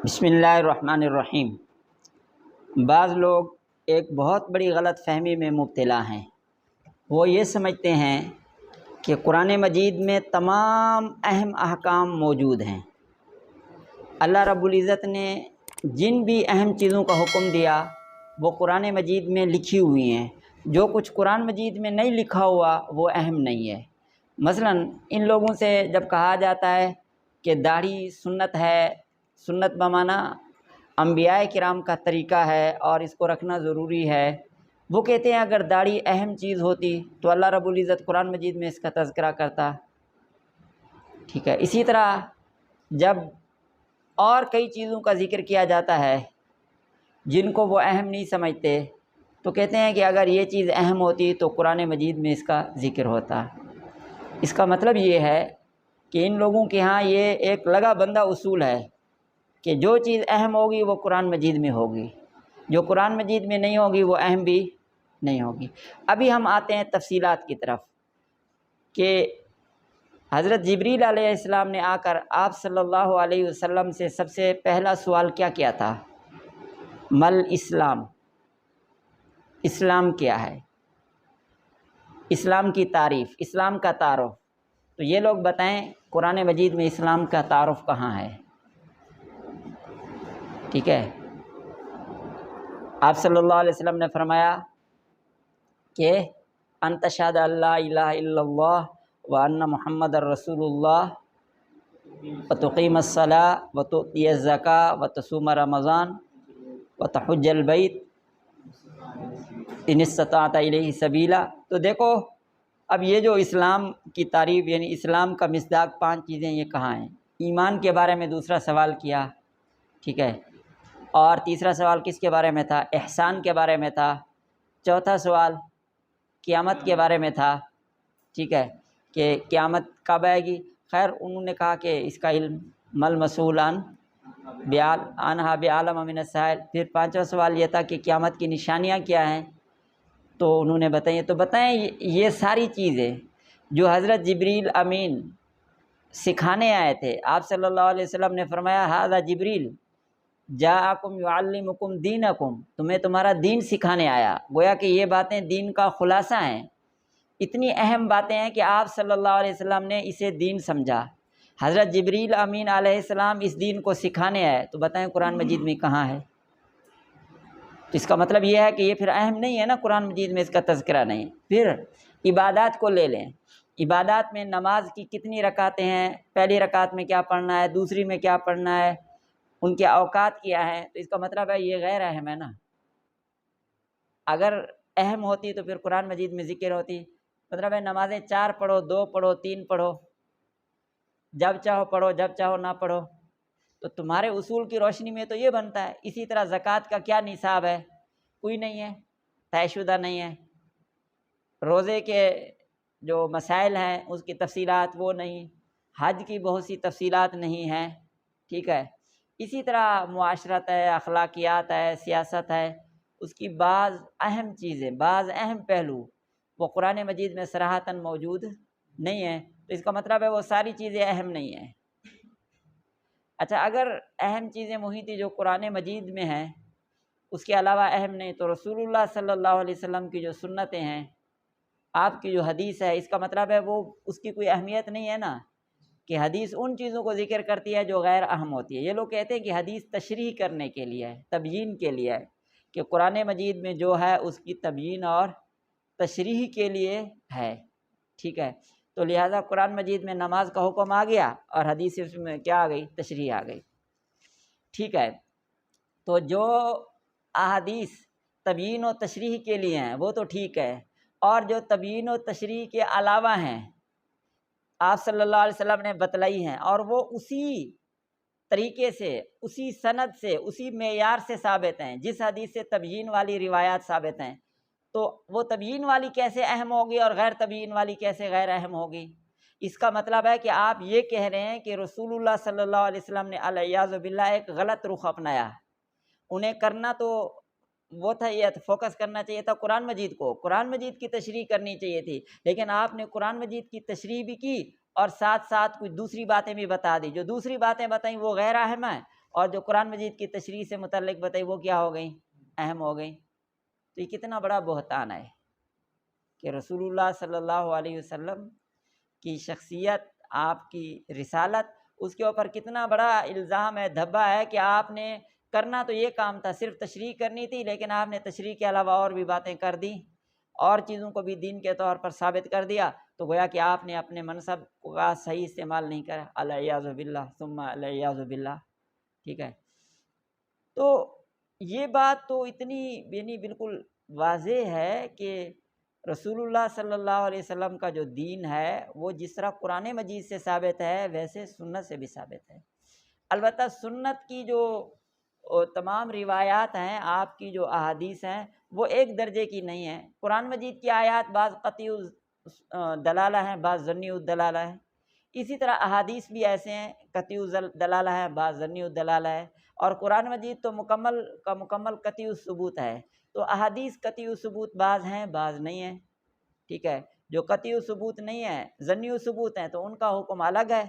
بسم اللہ الرحمن الرحیم۔ بعض لوگ ایک بہت بڑی غلط فہمی میں مبتلا ہیں۔ وہ یہ سمجھتے ہیں کہ قرآن مجید میں تمام اہم احکام موجود ہیں۔ اللہ رب العزت نے جن بھی اہم چیزوں کا حکم دیا وہ قرآن مجید میں لکھی ہوئی ہیں۔ جو کچھ قرآن مجید میں نہیں لکھا ہوا وہ اہم نہیں ہے۔ مثلاً ان لوگوں سے جب کہا جاتا ہے کہ داڑھی سنت ہے، سنت بمعنی انبیاء کرام کا طریقہ ہے اور اس کو رکھنا ضروری ہے، وہ کہتے ہیں اگر داڑھی اہم چیز ہوتی تو اللہ رب العزت قرآن مجید میں اس کا تذکرہ کرتا۔ ٹھیک ہے، اسی طرح جب اور کئی چیزوں کا ذکر کیا جاتا ہے جن کو وہ اہم نہیں سمجھتے تو کہتے ہیں کہ اگر یہ چیز اہم ہوتی تو قرآن مجید میں اس کا ذکر ہوتا۔ اس کا مطلب یہ ہے کہ ان لوگوں کے ہاں یہ ایک لگا بندہ اصول ہے کہ جو چیز اہم ہوگی وہ قرآن مجید میں ہوگی، جو قرآن مجید میں نہیں ہوگی وہ اہم بھی نہیں ہوگی۔ ابھی ہم آتے ہیں تفصیلات کی طرف کہ حضرت جبریل علیہ السلام نے آ کر آپ صلی اللہ علیہ وسلم سے سب سے پہلا سوال کیا تھا؟ مل اسلام، اسلام کیا ہے، اسلام کی تعریف، اسلام کا تعارف۔ تو یہ لوگ بتائیں قرآن مجید میں اسلام کا تعارف کہاں ہے؟ ٹھیک ہے، آپ صلی اللہ علیہ وسلم نے فرمایا کہ ان تشہد اللہ الہ الا اللہ وان محمد الرسول اللہ وتقیم الصلاۃ وتؤتی الزکاۃ وتصوم رمضان وتحج البیت ان استطعت الیہ سبیلا۔ تو دیکھو اب یہ جو اسلام کی تعریف یعنی اسلام کا مصداق 5 چیزیں یہ کہاں ہیں؟ ایمان کے بارے میں دوسرا سوال کیا، ٹھیک ہے، اور تیسرا سوال کس کے بارے میں تھا؟ احسان کے بارے میں تھا۔ چوتھا سوال قیامت کے بارے میں تھا، ٹھیک ہے، کہ قیامت کب آئے گی؟ خیر انہوں نے کہا کہ اس کا علم مل مسئول عنہا بعالم من السائل۔ پھر 5واں سوال یہ تھا کہ قیامت کی نشانیاں کیا ہیں؟ تو انہوں نے بتائیں۔ تو بتائیں یہ ساری چیزیں جو حضرت جبریل امین سکھانے آئے تھے، آپ صلی اللہ علیہ وسلم نے فرمایا ھذا جبریل جاءکم یعلمکم دینکم، تمہیں تمہارا دین سکھانے آیا۔ گویا کہ یہ باتیں دین کا خلاصہ ہیں، اتنی اہم باتیں ہیں کہ آپ صلی اللہ علیہ وسلم نے اسے دین سمجھا۔ حضرت جبریل امین علیہ السلام اس دین کو سکھانے آئے، تو بتائیں قرآن مجید میں کہاں ہے؟ تو اس کا مطلب یہ ہے کہ یہ پھر اہم نہیں ہے نا، قرآن مجید میں اس کا تذکرہ نہیں۔ پھر عبادات کو لے لیں، عبادات میں نماز کی کتنی رکعتیں ہیں، پہلی رکعت میں کیا پڑھنا ہے، دوسری میں کیا پڑھنا ہے، ان کے اوقات کیا ہیں؟ تو اس کا مطلب ہے یہ غیر اہم ہے نا۔ اگر اہم ہوتی تو پھر قرآن مجید میں ذکر ہوتی۔ مطلب ہے نمازیں 4 پڑھو، 2 پڑھو، 3 پڑھو، جب چاہو پڑھو، جب چاہو نہ پڑھو۔ تو تمہارے اصول کی روشنی میں تو یہ بنتا ہے۔ اسی طرح زکوٰۃ کا کیا نصاب ہے؟ کوئی نہیں ہے، طے شدہ نہیں ہے۔ روزے کے جو مسائل ہیں اس کی تفصیلات وہ نہیں، حج کی بہت سی تفصیلات نہیں ہیں، ٹھیک ہے۔ اسی طرح معاشرت ہے، اخلاقیات ہے، سیاست ہے، اس کی بعض اہم چیزیں، بعض اہم پہلو وہ قرآن مجید میں صراحتاً موجود نہیں ہیں۔ تو اس کا مطلب ہے وہ ساری چیزیں اہم نہیں ہیں۔ اچھا، اگر اہم چیزیں وہی تھی جو قرآن مجید میں ہیں، اس کے علاوہ اہم نہیں، تو رسول اللہ صلی اللہ علیہ وسلم کی جو سنتیں ہیں، آپ کی جو حدیث ہے، اس کا مطلب ہے وہ اس کی کوئی اہمیت نہیں ہے نا، کہ حدیث ان چیزوں کو ذکر کرتی ہے جو غیر اہم ہوتی ہے۔ یہ لوگ کہتے ہیں کہ حدیث تشریح کرنے کے لیے ہے، تبیین کے لیے ہے، کہ قرآن مجید میں جو ہے اس کی تبیین اور تشریح کے لیے ہے، ٹھیک ہے۔ تو لہٰذا قرآن مجید میں نماز کا حکم آ گیا اور حدیث اس میں کیا آ گئی؟ تشریح آ گئی، ٹھیک ہے۔ تو جو احادیث تبیین و تشریح کے لیے ہیں وہ تو ٹھیک ہے، اور جو تبیین و تشریح کے علاوہ ہیں آپ صلی اللہ علیہ وسلم نے بتلائی ہیں، اور وہ اسی طریقے سے، اسی سند سے، اسی معیار سے ثابت ہیں جس حدیث سے تبیین والی روایات ثابت ہیں، تو وہ تبیین والی کیسے اہم ہوگی اور غیر تبیین والی کیسے غیر اہم ہوگی؟ اس کا مطلب ہے کہ آپ یہ کہہ رہے ہیں کہ رسول اللہ صلی اللہ علیہ وسلم نے علیہ باللہ ایک غلط رخ اپنایا۔ انہیں کرنا تو وہ تھا، یہ فوکس کرنا چاہیے تھا قرآن مجید کو، قرآن مجید کی تشریح کرنی چاہیے تھی، لیکن آپ نے قرآن مجید کی تشریح بھی کی اور ساتھ ساتھ کچھ دوسری باتیں بھی بتا دی۔ جو دوسری باتیں بتائیں وہ غیر اہم ہیں، اور جو قرآن مجید کی تشریح سے متعلق بتائی وہ کیا ہو گئیں؟ اہم ہو گئیں۔ تو یہ کتنا بڑا بہتان ہے کہ رسول اللہ صلی اللہ علیہ وسلم کی شخصیت، آپ کی رسالت، اس کے اوپر کتنا بڑا الزام ہے، دھبا ہے کہ آپ نے کرنا تو یہ کام تھا، صرف تشریح کرنی تھی، لیکن آپ نے تشریح کے علاوہ اور بھی باتیں کر دیں، اور چیزوں کو بھی دین کے طور پر ثابت کر دیا، تو گویا کہ آپ نے اپنے منصب کا صحیح استعمال نہیں کرا، العیاذ باللہ ثم العیاذ باللہ۔ ٹھیک ہے، تو یہ بات تو اتنی یعنی بالکل واضح ہے کہ رسول اللہ صلی اللہ علیہ وسلم کا جو دین ہے وہ جس طرح قرآن مجید سے ثابت ہے ویسے سنت سے بھی ثابت ہے۔ البتہ سنت کی جو تمام روایات ہیں، آپ کی جو احادیث ہیں، وہ ایک درجے کی نہیں ہیں۔ قرآن مجید کی آیات بعض قطعی دلالہ ہیں، بعض ظنی الدلالہ ہیں، اسی طرح احادیث بھی ایسے ہیں، قطعی دلالہ ہیں، بعض ظنی الدلالہ ہے، اور قرآن مجید تو مکمل کا مکمل قطعی ثبوت ہے۔ تو احادیث قطعی ثبوت بعض ہیں، بعض نہیں ہیں۔ ٹھیک ہے، جو قطعی ثبوت نہیں ہے، ظنی ثبوت ہیں، تو ان کا حکم الگ ہے،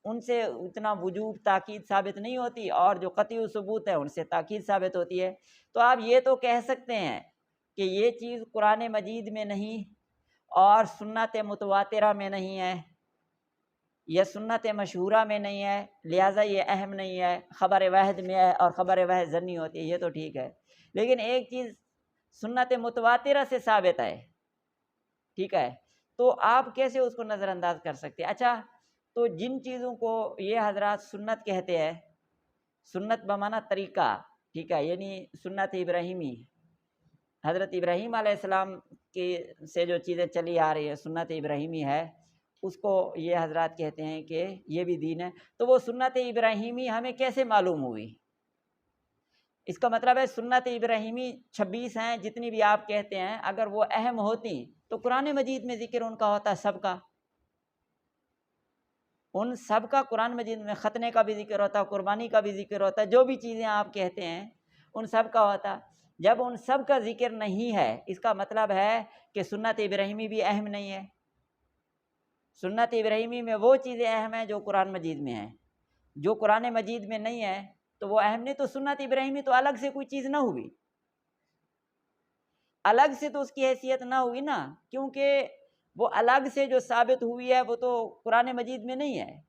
ان سے اتنا وجوب تاکید ثابت نہیں ہوتی، اور جو قطعی ثبوت ہے ان سے تاکید ثابت ہوتی ہے۔ تو آپ یہ تو کہہ سکتے ہیں کہ یہ چیز قرآن مجید میں نہیں اور سنت متواترہ میں نہیں ہے، یہ سنت مشہورہ میں نہیں ہے، لہٰذا یہ اہم نہیں ہے، خبر واحد میں ہے اور خبر واحد ظنی ہوتی ہے، یہ تو ٹھیک ہے۔ لیکن ایک چیز سنت متواترہ سے ثابت ہے، ٹھیک ہے، تو آپ کیسے اس کو نظر انداز کر سکتے ہیں؟ اچھا، تو جن چیزوں کو یہ حضرات سنت کہتے ہیں، سنت بمعنی طریقہ، ٹھیک ہے، یعنی سنت ابراہیمی، حضرت ابراہیم علیہ السلام کی سے جو چیزیں چلی آ رہی ہے، سنت ابراہیمی ہے، اس کو یہ حضرات کہتے ہیں کہ یہ بھی دین ہے۔ تو وہ سنت ابراہیمی ہمیں کیسے معلوم ہوئی؟ اس کا مطلب ہے سنت ابراہیمی 26 ہیں، جتنی بھی آپ کہتے ہیں، اگر وہ اہم ہوتی تو قرآن مجید میں ذکر ان کا ہوتا، سب کا، ان سب کا قرآن مجید میں ختنے کا بھی ذکر ہوتا، قربانی کا بھی ذکر ہوتا، جو بھی چیزیں آپ کہتے ہیں ان سب کا ہوتا۔ جب ان سب کا ذکر نہیں ہے، اس کا مطلب ہے کہ سنت ابراہیمی بھی اہم نہیں ہے۔ سنت ابراہیمی میں وہ چیزیں اہم ہیں جو قرآن مجید میں ہیں، جو قرآن مجید میں نہیں ہے تو وہ اہم نہیں۔ تو سنت ابراہیمی تو الگ سے کوئی چیز نہ ہوئی، الگ سے تو اس کی حیثیت نہ ہوئی نا، کیونکہ وہ الگ سے جو ثابت ہوئی ہے وہ تو قرآن مجید میں نہیں ہے۔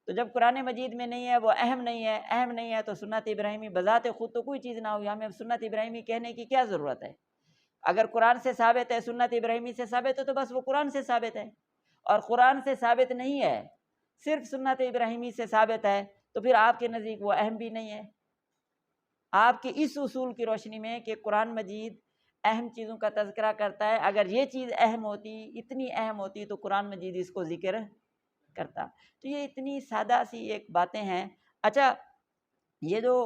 تو جب قرآن مجید میں نہیں ہے، وہ اہم نہیں ہے، اہم نہیں ہے، تو سنت ابراہیمی بذات خود تو کوئی چیز نہ ہوئی، ہمیں سنت ابراہیمی کہنے کی کیا ضرورت ہے؟ اگر قرآن سے ثابت ہے، سنت ابراہیمی سے ثابت ہے، تو بس وہ قرآن سے ثابت ہے، اور قرآن سے ثابت نہیں ہے، صرف سنت ابراہیمی سے ثابت ہے، تو پھر آپ کے نزدیک وہ اہم بھی نہیں ہے۔ آپ کے اس اصول کی روشنی میں کہ قرآن مجید اہم چیزوں کا تذکرہ کرتا ہے، اگر یہ چیز اہم ہوتی، اتنی اہم ہوتی، تو قرآن مجید اس کو ذکر کرتا۔ تو یہ اتنی سادہ سی ایک باتیں ہیں۔ اچھا، یہ جو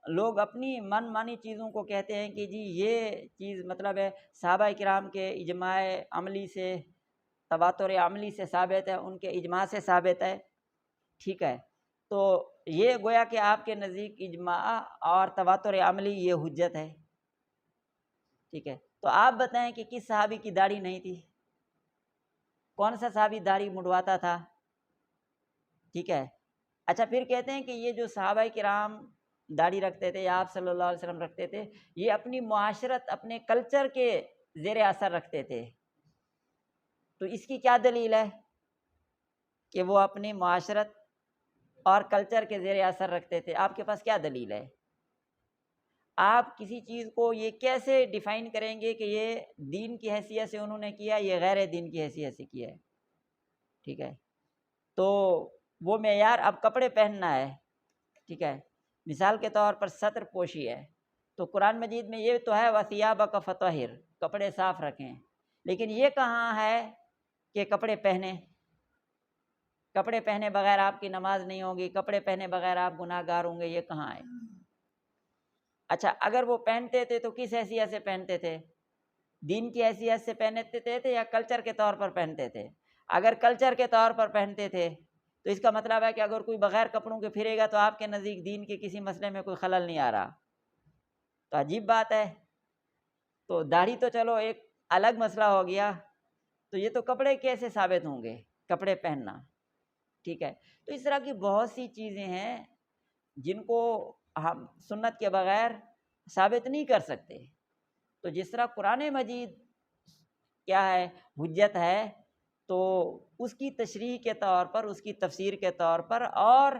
لوگ اپنی من مانی چیزوں کو کہتے ہیں کہ جی یہ چیز مطلب ہے صحابہ کرام کے اجماع عملی سے، تواتر عملی سے ثابت ہے، ان کے اجماع سے ثابت ہے، ٹھیک ہے، تو یہ گویا کہ آپ کے نزدیک اجماع اور تواتر عملی یہ حجت ہے، ٹھیک ہے۔ تو آپ بتائیں کہ کس صحابی کی داڑھی نہیں تھی؟ کون سا صحابی داڑھی مڈواتا تھا؟ ٹھیک ہے، اچھا، پھر کہتے ہیں کہ یہ جو صحابہ کرام داڑھی رکھتے تھے یا آپ صلی اللہ علیہ وسلم رکھتے تھے، یہ اپنی معاشرت، اپنے کلچر کے زیر اثر رکھتے تھے، تو اس کی کیا دلیل ہے کہ وہ اپنی معاشرت اور کلچر کے زیر اثر رکھتے تھے؟ آپ کے پاس کیا دلیل ہے؟ آپ کسی چیز کو یہ کیسے ڈیفائن کریں گے کہ یہ دین کی حیثیت سے انہوں نے کیا، یہ غیر دین کی حیثیت سے کیا ہے؟ ٹھیک ہے، تو وہ معیار، اب کپڑے پہننا ہے، ٹھیک ہے، مثال کے طور پر سطر پوشی ہے، تو قرآن مجید میں یہ تو ہے وَثِيَابَكَ فَطَهِّرْ، کپڑے صاف رکھیں، لیکن یہ کہاں ہے کہ کپڑے پہنیں؟ کپڑے پہنے بغیر آپ کی نماز نہیں ہوگی، کپڑے پہنے بغیر آپ گناہ گار ہوں گے، یہ کہاں ہے؟ اچھا، اگر وہ پہنتے تھے تو کس حیثیت سے پہنتے تھے؟ دین کی حیثیت سے پہنتے تھے یا کلچر کے طور پر پہنتے تھے؟ اگر کلچر کے طور پر پہنتے تھے تو اس کا مطلب ہے کہ اگر کوئی بغیر کپڑوں کے پھرے گا تو آپ کے نزدیک دین کے کسی مسئلے میں کوئی خلل نہیں آ رہا، تو عجیب بات ہے۔ تو داڑھی تو چلو ایک الگ مسئلہ ہو گیا، تو یہ تو کپڑے کیسے ثابت ہوں گے؟ کپڑے پہننا، ٹھیک ہے۔ تو اس طرح کی بہت سی چیزیں ہیں جن کو ہم سنت کے بغیر ثابت نہیں کر سکتے. تو جس طرح قرآن مجید کیا ہے حجت ہے، تو اس کی تشریح کے طور پر، اس کی تفسیر کے طور پر، اور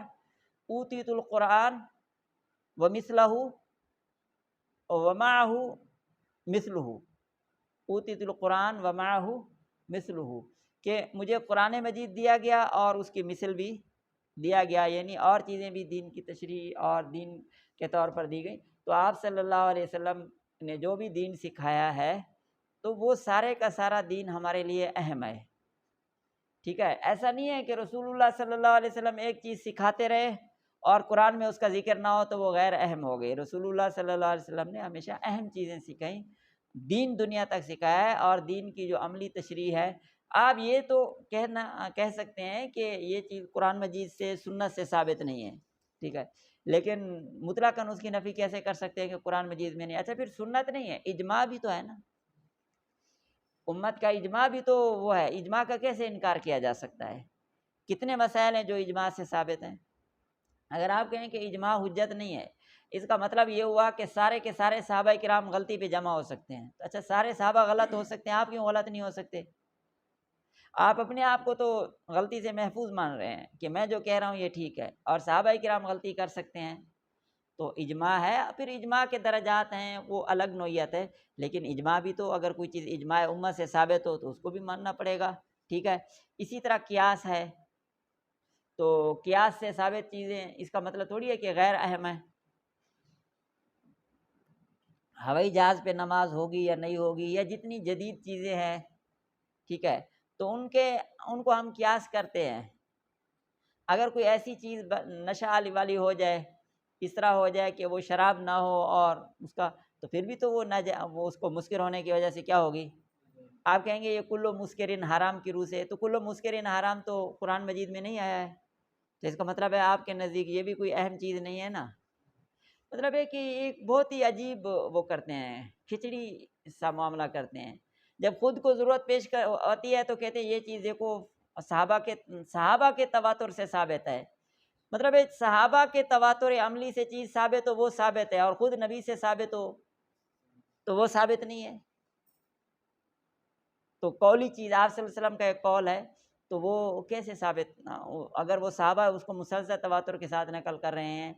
اوتیت القرآن ومثلہ ومعہ مثلہ، اوتیت القرآن ومعہ مثلہ، کہ مجھے قرآن مجید دیا گیا اور اس کی مثل بھی دیا گیا، یعنی اور چیزیں بھی دین کی تشریح اور دین کے طور پر دی گئی. تو آپ صلی اللہ علیہ وسلم نے جو بھی دین سکھایا ہے تو وہ سارے کا سارا دین ہمارے لیے اہم ہے. ٹھیک ہے، ایسا نہیں ہے کہ رسول اللہ صلی اللہ علیہ وسلم ایک چیز سکھاتے رہے اور قرآن میں اس کا ذکر نہ ہو تو وہ غیر اہم ہو گئی. رسول اللہ صلی اللہ علیہ وسلم نے ہمیشہ اہم چیزیں سکھائیں، دین دنیا تک سکھایا ہے، اور دین کی جو عملی تشریح ہے. آپ یہ تو کہہ سکتے ہیں کہ یہ چیز قرآن مجید سے، سنت سے ثابت نہیں ہے، ٹھیک ہے، لیکن مطلقاً اس کی نفی کیسے کر سکتے ہیں کہ قرآن مجید میں نہیں؟ اچھا پھر سنت نہیں ہے، اجماع بھی تو ہے نا، امت کا اجماع بھی تو وہ ہے. اجماع کا کیسے انکار کیا جا سکتا ہے؟ کتنے مسائل ہیں جو اجماع سے ثابت ہیں. اگر آپ کہیں کہ اجماع حجت نہیں ہے، اس کا مطلب یہ ہوا کہ سارے کے سارے صحابہ کرام غلطی پہ جمع ہو سکتے ہیں. اچھا سارے صحابہ غلط ہو سکتے ہیں، آپ کیوں غلط نہیں ہو سکتے؟ آپ اپنے آپ کو تو غلطی سے محفوظ مان رہے ہیں کہ میں جو کہہ رہا ہوں یہ ٹھیک ہے، اور صحابہ کرام غلطی کر سکتے ہیں. تو اجماع ہے، پھر اجماع کے درجات ہیں، وہ الگ نوعیت ہے، لیکن اجماع بھی تو، اگر کوئی چیز اجماع امت سے ثابت ہو تو اس کو بھی ماننا پڑے گا. ٹھیک ہے، اسی طرح قیاس ہے، تو قیاس سے ثابت چیزیں، اس کا مطلب تھوڑی ہے کہ غیر اہم ہے. ہوائی جہاز پہ نماز ہوگی یا نہیں ہوگی، یا جتنی جدید چیزیں ہیں، ٹھیک ہے، تو ان کو ہم قیاس کرتے ہیں. اگر کوئی ایسی چیز نشہ والی ہو جائے، اس طرح ہو جائے کہ وہ شراب نہ ہو اور اس کا، تو پھر بھی تو وہ اس کو مسکر ہونے کی وجہ سے کیا ہوگی؟ آپ کہیں گے یہ کلو مسکرین حرام کی روح سے، تو کلو مسکرین حرام تو قرآن مجید میں نہیں آیا ہے، تو اس کا مطلب ہے آپ کے نزدیک یہ بھی کوئی اہم چیز نہیں ہے نا. مطلب ہے کہ ایک بہت ہی عجیب وہ کرتے ہیں، کھچڑی سا معاملہ کرتے ہیں. جب خود کو ضرورت پیش آتی ہے تو کہتے ہیں یہ چیز دیکھو صحابہ کے تواتر سے ثابت ہے. مطلب ہے صحابہ کے تواتر عملی سے چیز ثابت ہو وہ ثابت ہے، اور خود نبی سے ثابت ہو تو وہ ثابت نہیں ہے. تو قولی چیز آپ صلی اللہ علیہ وسلم کا ایک قول ہے، تو وہ کیسے ثابت؟ اگر وہ صحابہ اس کو مسلسل تواتر کے ساتھ نقل کر رہے ہیں،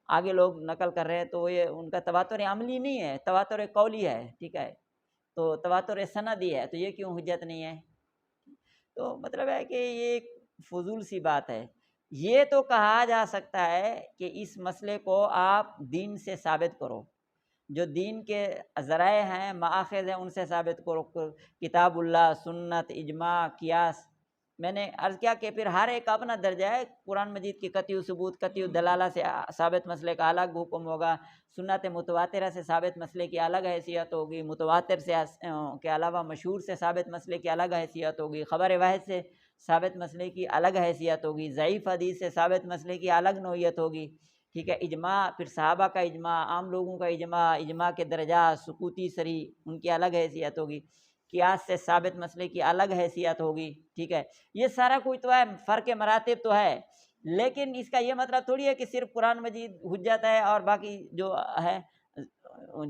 آگے لوگ نقل کر رہے ہیں، تو یہ ان کا تواتر عملی نہیں ہے، تواتر قولی ہے. ٹھیک ہے، تو تواتر سندی ہے، تو یہ کیوں حجت نہیں ہے؟ تو مطلب ہے کہ یہ ایک فضول سی بات ہے. یہ تو کہا جا سکتا ہے کہ اس مسئلے کو آپ دین سے ثابت کرو، جو دین کے ذرائع ہیں، مآخذ ہیں، ان سے ثابت کرو، کتاب اللہ، سنت، اجماع، قیاس. میں نے عرض کیا کہ پھر ہر ایک کا اپنا درجہ ہے. قرآن مجید کی قطعی ثبوت، قطعی دلالہ سے ثابت مسئلے کا الگ حکم ہوگا، سنت متواترہ سے ثابت مسئلے کی الگ حیثیت ہوگی، متواتر سے کے علاوہ مشہور سے ثابت مسئلے کی الگ حیثیت ہوگی، خبر واحد سے ثابت مسئلے کی الگ حیثیت ہوگی، ضعیف حدیث سے ثابت مسئلے کی الگ نوعیت ہوگی. ٹھیک ہے، اجماع، پھر صحابہ کا اجماع، عام لوگوں کا اجماع، اجماع کے درجات، سکوتی صریح، ان کی الگ حیثیت ہوگی، قیاس سے ثابت مسئلے کی الگ حیثیت ہوگی. ٹھیک ہے، یہ سارا کچھ تو ہے، فرق مراتب تو ہے، لیکن اس کا یہ مطلب تھوڑی ہے کہ صرف قرآن مجید حجت ہے اور باقی جو ہے،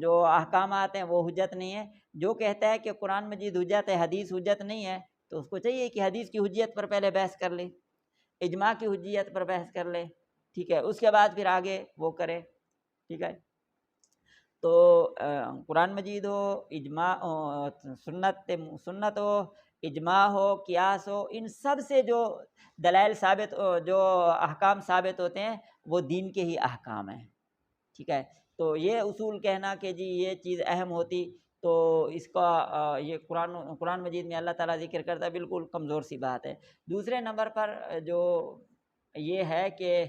جو احکامات ہیں وہ حجت نہیں ہے. جو کہتا ہے کہ قرآن مجید حجت ہے، حدیث حجت نہیں ہے، تو اس کو چاہیے کہ حدیث کی حجیت پر پہلے بحث کر لے، اجماع کی حجیت پر بحث کر لے. ٹھیک ہے، اس کے بعد پھر آگے وہ کرے. ٹھیک ہے، تو قرآن مجید ہو، اجماع سنت ہو، اجماع ہو، قیاس ہو، ان سب سے جو دلائل ثابت، جو احکام ثابت ہوتے ہیں وہ دین کے ہی احکام ہیں. ٹھیک ہے، تو یہ اصول کہنا کہ جی یہ چیز اہم ہوتی تو اس کا یہ قرآن مجید میں اللہ تعالیٰ ذکر کرتا ہے، بالکل کمزور سی بات ہے. دوسرے نمبر پر جو یہ ہے کہ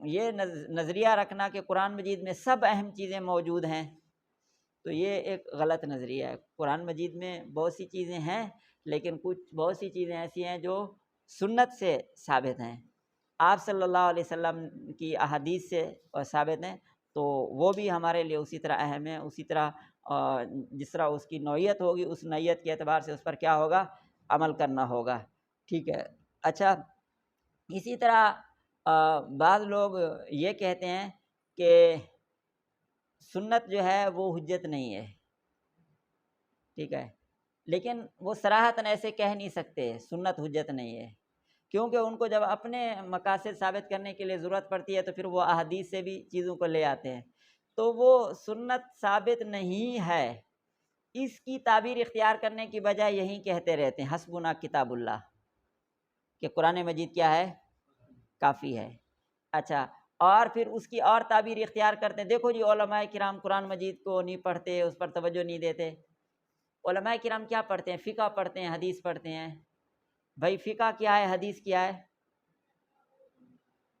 یہ نظریہ رکھنا کہ قرآن مجید میں سب اہم چیزیں موجود ہیں، تو یہ ایک غلط نظریہ ہے. قرآن مجید میں بہت سی چیزیں ہیں، لیکن بہت سی چیزیں ایسی ہیں جو سنت سے ثابت ہیں، آپ صلی اللہ علیہ وسلم کی احادیث سے ثابت ہیں، تو وہ بھی ہمارے لیے اسی طرح اہم ہے. اسی طرح جس طرح اس کی نوعیت ہوگی، اس نوعیت کے اعتبار سے اس پر کیا ہوگا؟ عمل کرنا ہوگا. ٹھیک ہے، اچھا اسی طرح بعض لوگ یہ کہتے ہیں کہ سنت جو ہے وہ حجت نہیں ہے، ٹھیک ہے، لیکن وہ صراحتاً ایسے کہہ نہیں سکتے سنت حجت نہیں ہے، کیونکہ ان کو جب اپنے مقاصد ثابت کرنے کے لیے ضرورت پڑتی ہے تو پھر وہ احادیث سے بھی چیزوں کو لے آتے ہیں، تو وہ سنت ثابت نہیں ہے، اس کی تعبیر اختیار کرنے کی بجائے یہی کہتے رہتے ہیں حسبنا کتاب اللہ، کہ قرآن مجید کیا ہے، کافی ہے۔ اچھا، اور پھر اس کی اور تعبیر اختیار کرتے ہیں، دیکھو جی علماء کرام قرآن مجید کو نہیں پڑھتے، اس پر توجہ نہیں دیتے۔ علماء کرام کیا پڑھتے ہیں؟ فقہ پڑھتے ہیں، حدیث پڑھتے ہیں۔ بھائی فقہ کیا ہے، حدیث کیا ہے؟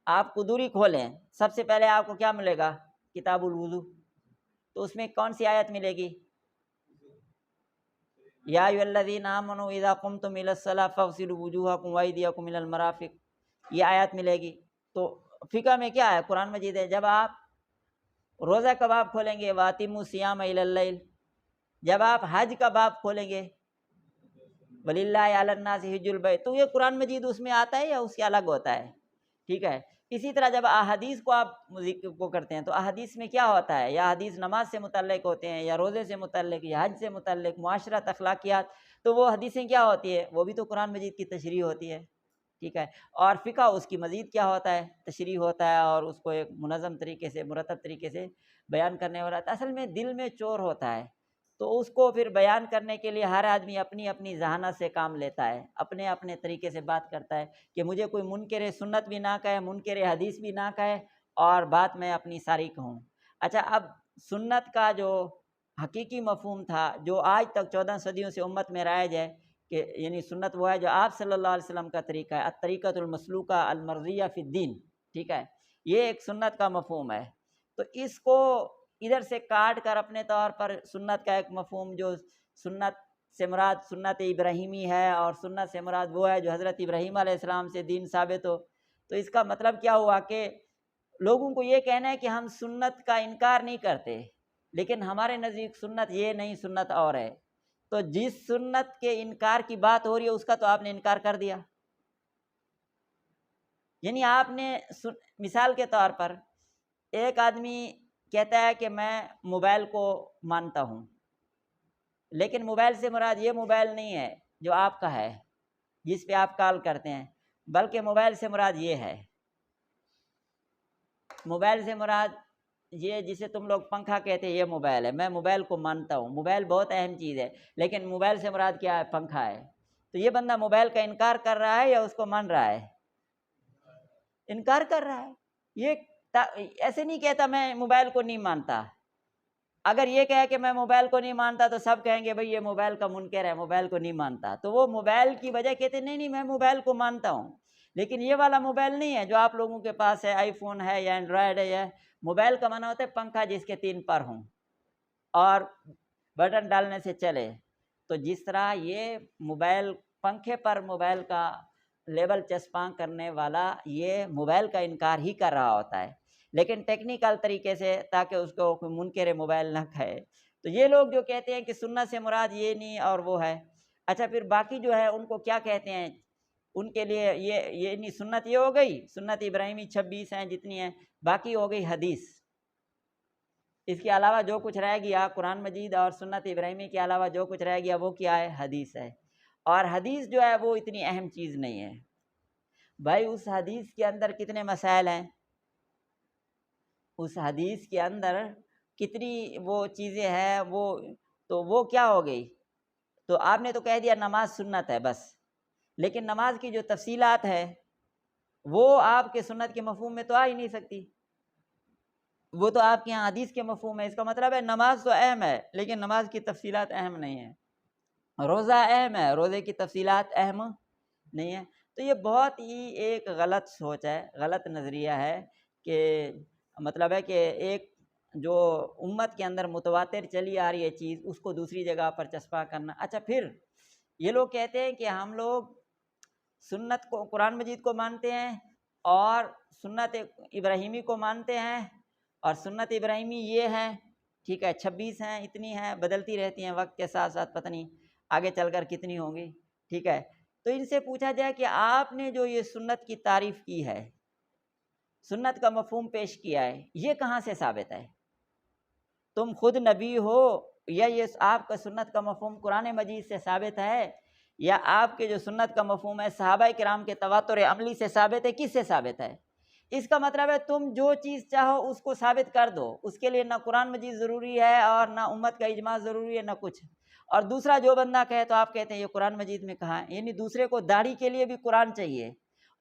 آپ قدوری کھولیں، سب سے پہلے آپ کو کیا ملے گا؟ کتاب الوضو، تو اس میں کون سی آیت ملے گی؟ یا ایھا الذین آمنوا اذا قمتم الی الصلاۃ فاغسلوا وجوہکم وایدیکم الی المرافق، یہ آیت ملے گی۔ تو فقہ میں کیا ہے؟ قرآن مجید ہے۔ جب آپ روزہ کا باب کھولیں گے واتموا الصیام الی اللیل، جب آپ حج کا باب کھولیں گے وَلِلَّهِ عَلَى النَّاسِ حِجُّ الْبَيْتِ، تو یہ قرآن مجید اس میں آتا ہے یا اس کے الگ ہوتا ہے؟ ٹھیک ہے، اسی طرح جب احادیث کو آپ ذکر کو کرتے ہیں تو احادیث میں کیا ہوتا ہے؟ یا حدیث نماز سے متعلق ہوتے ہیں، یا روزے سے متعلق، یا حج سے متعلق، معاشرت، اخلاقیات، تو وہ حدیثیں کیا ہوتی ہے؟ وہ بھی تو قرآن مجید کی تشریح ہوتی ہے، ٹھیک ہے۔ اور فقہ اس کی مزید کیا ہوتا ہے؟ تشریح ہوتا ہے، اور اس کو ایک منظم طریقے سے، مرتب طریقے سے بیان کرنے والا ہے۔ اصل میں دل میں چور ہوتا ہے، تو اس کو پھر بیان کرنے کے لیے ہر آدمی اپنی اپنی ذہانت سے کام لیتا ہے، اپنے اپنے طریقے سے بات کرتا ہے، کہ مجھے کوئی منکر سنت بھی نہ کہے، منکر حدیث بھی نہ کہے، اور بات میں اپنی ساری کہوں۔ اچھا، اب سنت کا جو حقیقی مفہوم تھا، جو آج تک 14 صدیوں سے امت میں رائج ہے، کہ یعنی سنت وہ ہے جو آپ صلی اللہ علیہ وسلم کا طریقہ ہے، الطریقۃ المسلوکہ المرضیہ فی الدین، ٹھیک ہے، یہ ایک سنت کا مفہوم ہے۔ تو اس کو ادھر سے کاٹ کر اپنے طور پر سنت کا ایک مفہوم جو سنت سے مراد سنت ابراہیمی ہے، اور سنت سے مراد وہ ہے جو حضرت ابراہیم علیہ السلام سے دین ثابت ہو، تو اس کا مطلب کیا ہوا کہ لوگوں کو یہ کہنا ہے کہ ہم سنت کا انکار نہیں کرتے، لیکن ہمارے نزدیک سنت یہ نہیں، سنت اور ہے۔ تو جس سنت کے انکار کی بات ہو رہی ہے اس کا تو آپ نے انکار کر دیا، یعنی آپ نے مثال کے طور پر ایک آدمی کہتا ہے کہ میں موبائل کو مانتا ہوں، لیکن موبائل سے مراد یہ موبائل نہیں ہے جو آپ کا ہے، جس پہ آپ کال کرتے ہیں، بلکہ موبائل سے مراد یہ ہے، موبائل سے مراد یہ جسے تم لوگ پنکھا کہتے ہیں، یہ موبائل ہے، میں موبائل کو مانتا ہوں، موبائل بہت اہم چیز ہے، لیکن موبائل سے مراد کیا ہے؟ پنکھا ہے۔ تو یہ بندہ موبائل کا انکار کر رہا ہے یا اس کو مان رہا ہے؟ انکار کر رہا ہے۔ یہ ایسے نہیں کہتا میں موبائل کو نہیں مانتا، اگر یہ کہے کہ میں موبائل کو نہیں مانتا تو سب کہیں گے بھئی یہ موبائل کا منکر ہے، موبائل کو نہیں مانتا، تو وہ موبائل کی وجہ کہتے نہیں نہیں میں موبائل کو مانتا ہوں، لیکن یہ والا موبائل نہیں ہے جو آپ لوگوں کے پاس ہے، آئی فون ہے یا اینڈرائڈ ہے، یا موبائل کا معنی ہوتا ہے پنکھا جس کے 3 پر ہوں اور بٹن ڈالنے سے چلے۔ تو جس طرح یہ موبائل پنکھے پر موبائل کا لیبل چسپاں کرنے والا یہ موبائل کا انکار ہی کر رہا ہوتا ہے، لیکن ٹیکنیکل طریقے سے تاکہ اس کو کوئی منکر موبائل نہ کہے۔ تو یہ لوگ جو کہتے ہیں کہ سنت سے مراد یہ نہیں اور وہ ہے، اچھا پھر باقی جو ہے ان کو کیا کہتے ہیں؟ ان کے لیے یہ نہیں، سنت یہ ہو گئی، سنت ابراہیمی 26 ہیں جتنی ہیں، باقی ہو گئی حدیث، اس کے علاوہ جو کچھ رہ گیا قرآن مجید اور سنت ابراہیمی کے علاوہ جو کچھ رہ گیا وہ کیا ہے؟ حدیث ہے، اور حدیث جو ہے وہ اتنی اہم چیز نہیں ہے۔ بھائی اس حدیث کے اندر کتنے مسائل ہیں؟ اس حدیث کے اندر کتنی وہ چیزیں ہیں، وہ کیا ہو گئی؟ تو آپ نے تو کہہ دیا نماز سنت ہے بس، لیکن نماز کی جو تفصیلات ہے وہ آپ کے سنت کے مفہوم میں تو آ ہی نہیں سکتی، وہ تو آپ کے یہاں حدیث کے مفہوم ہے۔ اس کا مطلب ہے نماز تو اہم ہے لیکن نماز کی تفصیلات اہم نہیں ہیں، روزہ اہم ہے، روزے کی تفصیلات اہم نہیں ہیں۔ تو یہ بہت ہی ایک غلط سوچ ہے، غلط نظریہ ہے، کہ مطلب ہے کہ ایک جو امت کے اندر متواتر چلی آ رہی ہے چیز اس کو دوسری جگہ پر چسپاں کرنا۔ اچھا پھر یہ لوگ کہتے ہیں کہ ہم لوگ سنت کو، قرآن مجید کو مانتے ہیں اور سنت ابراہیمی کو مانتے ہیں، اور سنت ابراہیمی یہ ہے، ٹھیک ہے، 26 ہیں، اتنی ہیں، بدلتی رہتی ہیں وقت کے ساتھ ساتھ، پتہ نہیں آگے چل کر کتنی ہوں گی، ٹھیک ہے۔ تو ان سے پوچھا جائے کہ آپ نے جو یہ سنت کی تعریف کی ہے سنت کا مفہوم پیش کیا ہے، یہ کہاں سے ثابت ہے؟ تم خود نبی ہو یا یہ آپ کا سنت کا مفہوم قرآن مجید سے ثابت ہے، یا آپ کے جو سنت کا مفہوم ہے صحابہ کرام کے تواتر عملی سے ثابت ہے؟ کس سے ثابت ہے؟ اس کا مطلب ہے تم جو چیز چاہو اس کو ثابت کر دو، اس کے لیے نہ قرآن مجید ضروری ہے اور نہ امت کا اجماع ضروری ہے، نہ کچھ۔ اور دوسرا جو بندہ کہے تو آپ کہتے ہیں یہ قرآن مجید میں کہا ہے، یعنی دوسرے کو داڑھی کے لیے بھی قرآن چاہیے،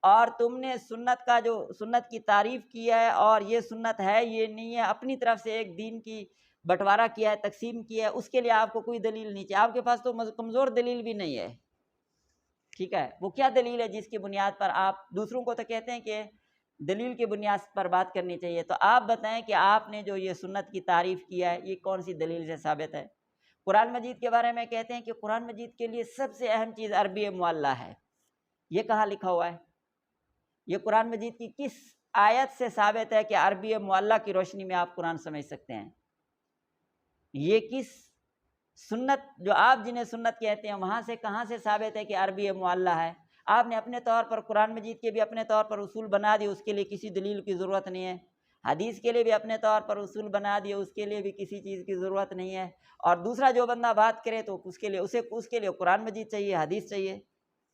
اور تم نے سنت کا جو سنت کی تعریف کی ہے اور یہ سنت ہے یہ نہیں ہے، اپنی طرف سے ایک دین کی بٹوارہ کیا ہے، تقسیم کیا ہے، اس کے لیے آپ کو کوئی دلیل نہیں چاہیے، آپ کے پاس تو کمزور دلیل بھی نہیں ہے، ٹھیک ہے؟ وہ کیا دلیل ہے جس کی بنیاد پر آپ دوسروں کو تو کہتے ہیں کہ دلیل کی بنیاد پر بات کرنی چاہیے؟ تو آپ بتائیں کہ آپ نے جو یہ سنت کی تعریف کیا ہے یہ کون سی دلیل سے ثابت ہے؟ قرآن مجید کے بارے میں کہتے ہیں کہ قرآن مجید کے لیے سب سے اہم چیز عربی معلّہ ہے، یہ کہاں لکھا ہوا ہے؟ یہ قرآن مجید کی کس آیت سے ثابت ہے کہ عربی معلّہ کی روشنی میں آپ قرآن سمجھ سکتے ہیں؟ یہ کس سنت جو آپ جنہیں سنت کہتے ہیں وہاں سے کہاں سے ثابت ہے کہ عربی معلّہ ہے؟ آپ نے اپنے طور پر قرآن مجید کے بھی اپنے طور پر اصول بنا دیے، اس کے لیے کسی دلیل کی ضرورت نہیں ہے، حدیث کے لیے بھی اپنے طور پر اصول بنا دیے، اس کے لیے بھی کسی چیز کی ضرورت نہیں ہے، اور دوسرا جو بندہ بات کرے تو اس کے لیے قرآن مجید چاہیے، حدیث چاہیے۔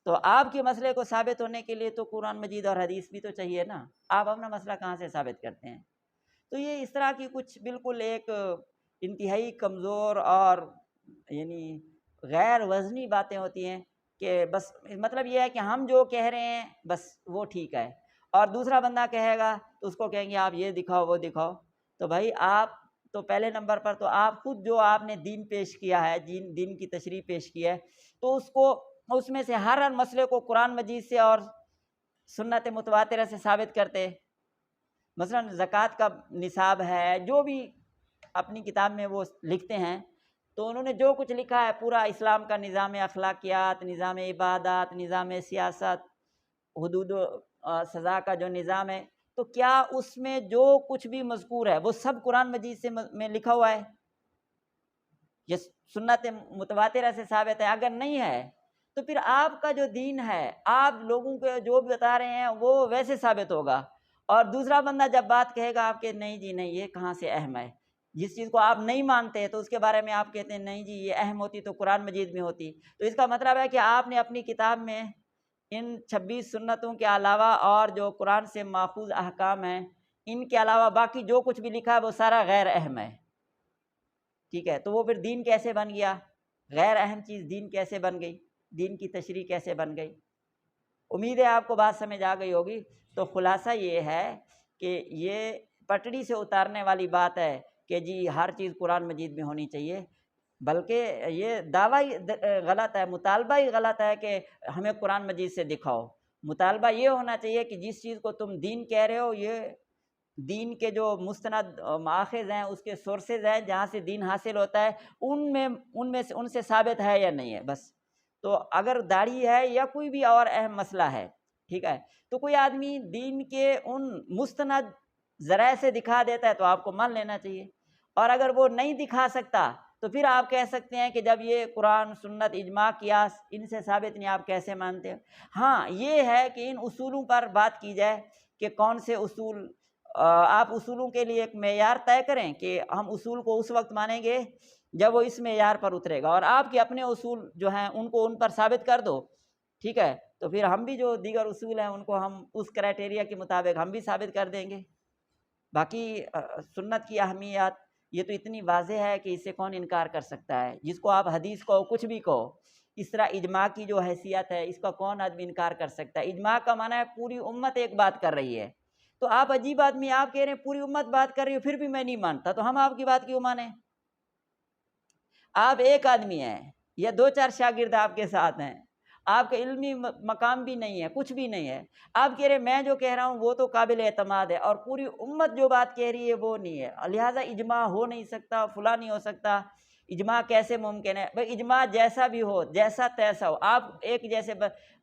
تو آپ کے مسئلے کو ثابت ہونے کے لیے تو قرآن مجید اور حدیث بھی تو چاہیے نا، آپ اپنا مسئلہ کہاں سے ثابت کرتے ہیں؟ تو یہ اس طرح کی کچھ بالکل ایک انتہائی کمزور اور یعنی غیر وزنی باتیں ہوتی ہیں کہ بس مطلب یہ ہے کہ ہم جو کہہ رہے ہیں بس وہ ٹھیک ہے، اور دوسرا بندہ کہے گا تو اس کو کہیں گے آپ یہ دکھاؤ وہ دکھاؤ۔ تو بھائی آپ تو پہلے نمبر پر تو آپ خود جو آپ نے دین پیش کیا ہے، دین کی تشریح پیش کی ہے، تو اس میں سے ہر مسئلے کو قرآن مجید سے اور سنت متواترہ سے ثابت کرتے۔ مثلا زکوٰۃ کا نصاب ہے، جو بھی اپنی کتاب میں وہ لکھتے ہیں، تو انہوں نے جو کچھ لکھا ہے پورا اسلام کا نظام اخلاقیات، نظام عبادات، نظام سیاست، حدود و سزا کا جو نظام ہے، تو کیا اس میں جو کچھ بھی مذکور ہے وہ سب قرآن مجید سے میں لکھا ہوا ہے؟ یہ سنت متواترہ سے ثابت ہے؟ اگر نہیں ہے تو پھر آپ کا جو دین ہے آپ لوگوں کو جو بھی بتا رہے ہیں وہ ویسے ثابت ہوگا، اور دوسرا بندہ جب بات کہے گا آپ کے نہیں جی نہیں یہ کہاں سے اہم ہے، جس چیز کو آپ نہیں مانتے تو اس کے بارے میں آپ کہتے ہیں نہیں جی یہ اہم ہوتی تو قرآن مجید میں ہوتی، تو اس کا مطلب ہے کہ آپ نے اپنی کتاب میں ان 26 سنتوں کے علاوہ اور جو قرآن سے ماخوذ احکام ہیں ان کے علاوہ باقی جو کچھ بھی لکھا ہے وہ سارا غیر اہم ہے، ٹھیک ہے؟ تو وہ پھر دین کیسے بن گیا؟ غیر اہم چیز دین کیسے بن گئی؟ دین کی تشریح کیسے بن گئی؟ امید ہے آپ کو بات سمجھ آ گئی ہوگی۔ تو خلاصہ یہ ہے کہ یہ پٹڑی سے اتارنے والی بات ہے کہ جی ہر چیز قرآن مجید میں ہونی چاہیے، بلکہ یہ دعویٰ ہی غلط ہے، مطالبہ ہی غلط ہے کہ ہمیں قرآن مجید سے دکھاؤ۔ مطالبہ یہ ہونا چاہیے کہ جس چیز کو تم دین کہہ رہے ہو یہ دین کے جو مستند مآخذ ہیں، اس کے سورسز ہیں جہاں سے دین حاصل ہوتا ہے، ان سے ثابت ہے یا نہیں ہے بس۔ تو اگر داڑھی ہے یا کوئی بھی اور اہم مسئلہ ہے، ٹھیک ہے، تو کوئی آدمی دین کے ان مستند ذرائع سے دکھا دیتا ہے تو آپ کو مان لینا چاہیے، اور اگر وہ نہیں دکھا سکتا تو پھر آپ کہہ سکتے ہیں کہ جب یہ قرآن سنت اجماع قیاس ان سے ثابت نہیں آپ کیسے مانتے ہیں؟ ہاں یہ ہے کہ ان اصولوں پر بات کی جائے کہ کون سے اصول، آپ اصولوں کے لیے ایک معیار طے کریں کہ ہم اصول کو اس وقت مانیں گے جب وہ اس معیار پر اترے گا، اور آپ کے اپنے اصول جو ہیں ان پر ثابت کر دو، ٹھیک ہے؟ تو پھر ہم بھی جو دیگر اصول ہیں ان کو ہم اس کرائٹیریا کے مطابق ہم بھی ثابت کر دیں گے۔ باقی سنت کی اہمیت یہ تو اتنی واضح ہے کہ اس سے کون انکار کر سکتا ہے؟ جس کو آپ حدیث کہو کچھ بھی کہو، اس طرح اجماع کی جو حیثیت ہے اس کا کون آدمی انکار کر سکتا ہے؟ اجماع کا معنی ہے پوری امت ایک بات کر رہی ہے، تو آپ عجیب آدمی، آپ کہہ رہے ہیں پوری امت بات کر رہی ہے پھر بھی میں نہیں مانتا، تو ہم آپ کی بات کیوں مانیں؟ آپ ایک آدمی ہیں یا 2-4 شاگرد آپ کے ساتھ ہیں، آپ کا علمی مقام بھی نہیں ہے، کچھ بھی نہیں ہے، آپ کہہ رہے ہیں میں جو کہہ رہا ہوں وہ تو قابل اعتماد ہے اور پوری امت جو بات کہہ رہی ہے وہ نہیں ہے، لہٰذا اجماع ہو نہیں سکتا، فلاں نہیں ہو سکتا، اجماع کیسے ممکن ہے؟ بھائی اجماع جیسا بھی ہو، جیسا تیسا ہو، آپ ایک جیسے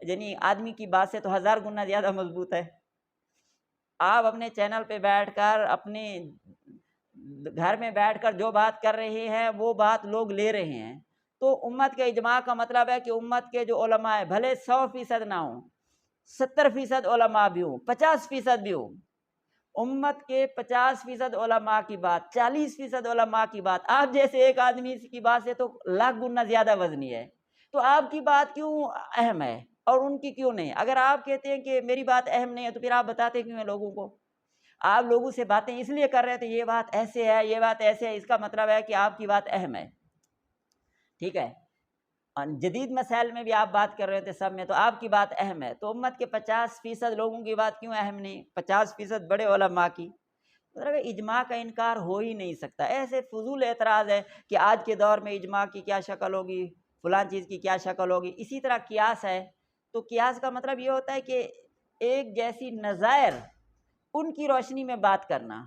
یعنی آدمی کی بات سے تو 1000 گنا زیادہ مضبوط ہے۔ آپ اپنے چینل پہ بیٹھ کر اپنے گھر میں بیٹھ کر جو بات کر رہے ہیں وہ بات لوگ لے رہے ہیں، تو امت کے اجماع کا مطلب ہے کہ امت کے جو علماء ہیں بھلے 100% نہ ہوں، 70% علماء بھی ہوں، 50% بھی ہوں، امت کے 50% علماء کی بات، 40% علماء کی بات، آپ جیسے ایک آدمی کی بات سے تو لاکھ گنا زیادہ وزنی ہے، تو آپ کی بات کیوں اہم ہے اور ان کی کیوں نہیں؟ اگر آپ کہتے ہیں کہ میری بات اہم نہیں ہے تو پھر آپ بتاتے کیوں ہیں لوگوں کو؟ آپ لوگوں سے باتیں اس لیے کر رہے تھے یہ بات ایسے ہے، یہ بات ایسے ہے، اس کا مطلب ہے کہ آپ کی بات اہم ہے، ٹھیک ہے؟ جدید مسائل میں بھی آپ بات کر رہے تھے سب میں، تو آپ کی بات اہم ہے، تو امت کے 50% لوگوں کی بات کیوں اہم نہیں؟ 50% بڑے علماء کی، مطلب اجماع کا انکار ہو ہی نہیں سکتا۔ ایسے فضول اعتراض ہے کہ آج کے دور میں اجماع کی کیا شکل ہوگی، فلاں چیز کی کیا شکل ہوگی۔ اسی طرح قیاس ہے، تو قیاس کا مطلب یہ ہوتا ہے کہ ایک جیسی نظائر ان کی روشنی میں بات کرنا۔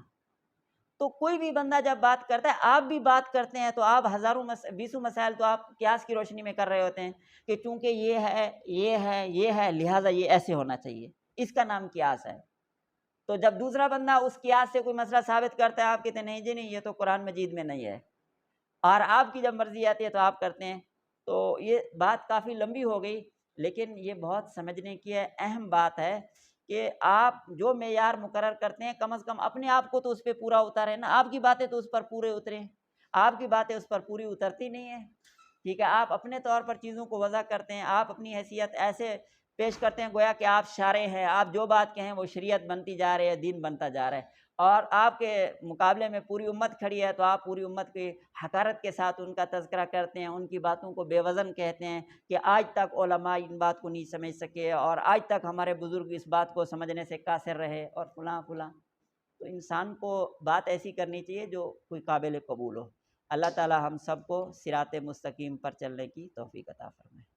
تو کوئی بھی بندہ جب بات کرتا ہے، آپ بھی بات کرتے ہیں، تو آپ ہزاروں بیسوں مسائل تو آپ قیاس کی روشنی میں کر رہے ہوتے ہیں کہ چونکہ یہ ہے یہ ہے یہ ہے لہٰذا یہ ایسے ہونا چاہیے، اس کا نام قیاس ہے۔ تو جب دوسرا بندہ اس قیاس سے کوئی مسئلہ ثابت کرتا ہے، آپ کہتے ہیں نہیں جی نہیں، یہ تو قرآن مجید میں نہیں ہے، اور آپ کی جب مرضی آتی ہے تو آپ کرتے ہیں۔ تو یہ بات کافی لمبی ہو گئی، لیکن یہ بہت سمجھنے کی اہم بات ہے کہ آپ جو معیار مقرر کرتے ہیں کم از کم اپنے آپ کو تو اس پہ پورا اتاریں نا۔ آپ کی باتیں تو اس پر پورے اتریں، آپ کی باتیں اس پر پوری اترتی نہیں ہیں، ٹھیک ہے؟ آپ اپنے طور پر چیزوں کو وضع کرتے ہیں، آپ اپنی حیثیت ایسے پیش کرتے ہیں گویا کہ آپ شارع ہیں، آپ جو بات کہیں وہ شریعت بنتی جا رہی ہے، دین بنتا جا رہا ہے، اور آپ کے مقابلے میں پوری امت کھڑی ہے، تو آپ پوری امت کی حقارت کے ساتھ ان کا تذکرہ کرتے ہیں، ان کی باتوں کو بے وزن کہتے ہیں کہ آج تک علماء ان بات کو نہیں سمجھ سکے، اور آج تک ہمارے بزرگ اس بات کو سمجھنے سے قاصر رہے، اور فلاں فلاں۔ تو انسان کو بات ایسی کرنی چاہیے جو کوئی قابل قبول ہو۔ اللہ تعالی ہم سب کو صراط مستقیم پر چلنے کی توفیق عطا فرمائے۔